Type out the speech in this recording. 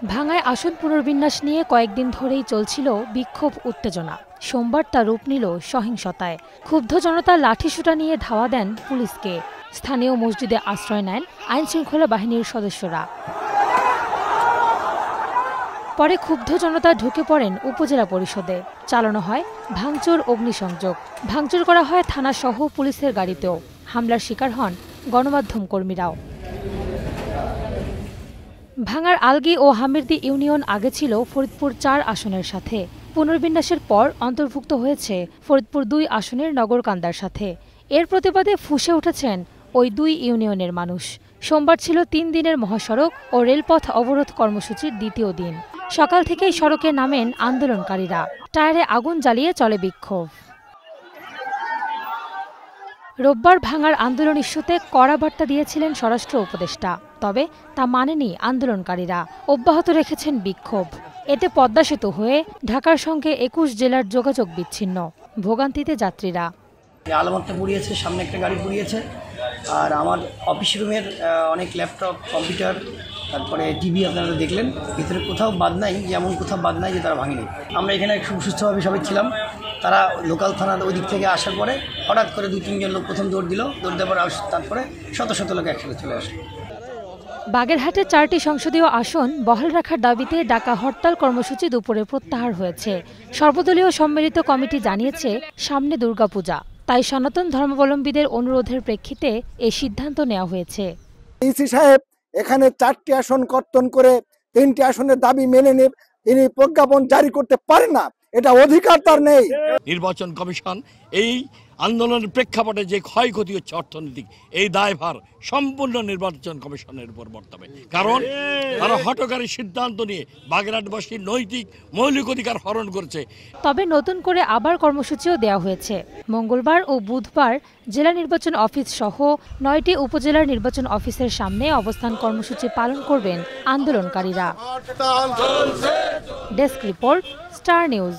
ভাঙায় আসন পুনর্বিন্যাস নিয়ে কয়েকদিন ধরেই চলছিল বিক্ষোভ উত্তেজনা। সোমবার তা রূপ নিল সহিংসতায়। ক্ষুব্ধ জনতা লাঠিসোঁটা নিয়ে ধাওয়া দেন পুলিশকে। স্থানীয় মসজিদে আশ্রয় নেন আইনশৃঙ্খলা বাহিনীর সদস্যরা। পরে ক্ষুব্ধ জনতা ঢুকে পড়েন উপজেলা পরিষদে। চালানো হয় ভাঙচুর, অগ্নিসংযোগ। ভাঙচুর করা হয় থানাসহ পুলিশের গাড়িতেও। হামলার শিকার হন গণমাধ্যম কর্মীরাও। ভাঙার আলগী ও হামিরদি ইউনিয়ন আগে ছিল ফরিদপুর ৪ আসনের সাথে। পুনর্বিন্যাসের পর অন্তর্ভুক্ত হয়েছে ফরিদপুর ২ আসনের নগরকান্দার সাথে। এর প্রতিবাদে ফুঁসে উঠেছেন ওই ২ ইউনিয়নের মানুষ। সোমবার ছিল ৩ দিনের মহাসড়ক ও রেলপথ অবরোধ কর্মসূচির দ্বিতীয় দিন। সকাল থেকেই সড়কে নামেন আন্দোলনকারীরা। টায়ারে আগুন জ্বালিয়ে চলে বিক্ষোভ। রোববার ভাঙার আন্দোলন ইস্যুতে কড়া বার্তা দিয়েছিলেন স্বরাষ্ট্র উপদেষ্টা। তবে তা মানেনি আন্দোলনকারীরা, অব্যাহত রেখেছেন বিক্ষোভ। এতে পদ্মা সেতু হয়ে ঢাকার সঙ্গে ২১ জেলার যোগাযোগ বিচ্ছিন্ন। ভোগান্তিতে যাত্রীরা। আলামতটা পুড়িয়েছে, সামনে একটা গাড়ি পুড়িয়েছে, আর আমার অফিস রুমের অনেক ল্যাপটপ, কম্পিউটার, তারপরে টিভি আপনারা দেখলেন। ভিতরে কোথাও বাদ নাই, যেমন কোথাও বাদ নাই যে তারা ভাঙেনি। আমরা এখানে সুস্থভাবে সবাই ছিলাম। তারা লোকাল থানার ওই দিক থেকে আসার পরে হঠাৎ করে ২-৩ জন লোক প্রথম দৌড় দিল। দৌড় দেওয়ার তারপরে শত শত লোক একসাথে চলে আসলো। বাগেরহাটে ৪টি সংসদীয় আসন বহাল রাখার দাবিতে ডাকা হরতাল কর্মসূচি দুপুরে প্রত্যাহার হয়েছে। সর্বদলীয় সম্মিলিত কমিটি জানিয়েছে, সামনে দুর্গাপূজা, তাই সনাতন ধর্মাবলম্বীদের অনুরোধের প্রেক্ষিতে এই সিদ্ধান্ত নেওয়া হয়েছে। ইসি সাহেব এখানে ৪টি আসন কর্তন করে ৩টি আসনের দাবি মেনে নিয়ে তিনি প্রজ্ঞাপন জারি করতে পারেন না, এটা অধিকার তার নেই। নির্বাচন কমিশন এই আন্দোলনের প্রেক্ষাপটে যে ক্ষয়ক্ষতি হচ্ছে অর্থনৈতিক, এই দায়ভার সম্পূর্ণ নির্বাচন কমিশনের উপর বর্তাবে। কারণ তারা হঠকারী সিদ্ধান্ত নিয়ে বাগেরহাটবাসীর নৈতিক মৌলিক অধিকার হরণ করছে। তবে নতুন করে আবার কর্মসূচিও দেওয়া হয়েছে। মঙ্গলবার ও বুধবার জেলা নির্বাচন অফিস সহ 9টি উপজেলার নির্বাচন অফিসের সামনে অবস্থান কর্মসূচি পালন করবেন আন্দোলনকারীরা। Desk report, star news.